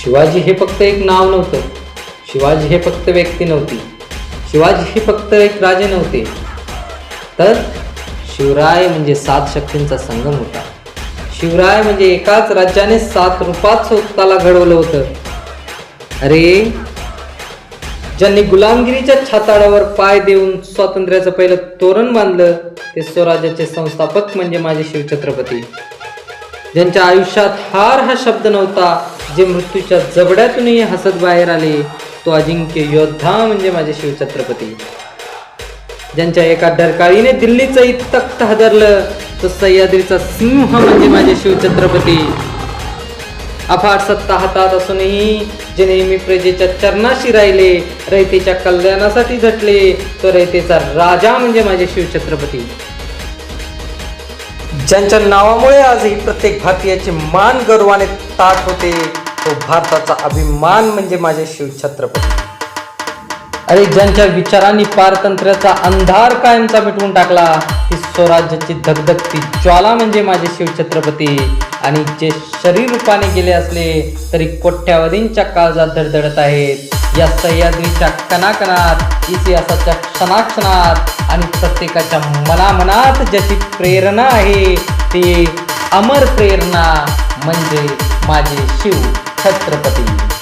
शिवाजी हे फक्त एक नाव नव्हतं, शिवाजी हे फक्त व्यक्ती नव्हती, शिवाजी हे फक्त एक राजे नव्हते, तर शिवराय म्हणजे 7 शक्तींचा संगम होता. शिवराय म्हणजे एकाच राज्याने 7 रूपात स्वतःला घडवलं होतं. अरे, ज्यांनी गुलामगिरीच्या छाताडावर पाय देऊन स्वातंत्र्याचं पहिलं तोरण बांधलं ते स्वराज्याचे संस्थापक म्हणजे माझे शिवछत्रपती. ज्यांच्या आयुष्यात हार हा शब्द नव्हता, जे मृत्यूच्या जबड्यातूनही हसत बाहेर आले, तो अजिंक्य योद्धा म्हणजे माझे शिवछत्रपती. ज्यांच्या एका डरकाळीने दिल्लीचं तख्त हादरलं, तो सह्याद्रीचा सिंह म्हणजे माझे शिवछत्रपती. अफाट सत्ता हातात असूनही जे नेहमी प्रजेच्या चरणाशी राहिले, रयतेच्या कल्याणासाठी झटले, तो रयतेचा राजा म्हणजे माझे शिवछत्रपती. ज्यांच्या नावामुळे आजही प्रत्येक भारतीयाचे मान गर्वाने ताठ होते, तो भारताचा अभिमान म्हणजे माझे शिवछत्रपती. अरे, ज्यांच्या विचारांनी पारतंत्र्याचा अंधार कायमचा मिटवून टाकला, ती स्वराज्याची धगधगती ज्वाला म्हणजे माझे शिवछत्रपती. आणि जे शरीर रूपाने गेले असले तरी कोट्यावधींच्या काळजात धडधडत आहेत. या सह्याद्रीच्या कणाकणात, इतिहासाच्या क्षणाक्षणात आणि प्रत्येकाच्या मनामनात ज्याची प्रेरणा आहे, ती अमर प्रेरणा म्हणजे माझे शिवछत्रपती.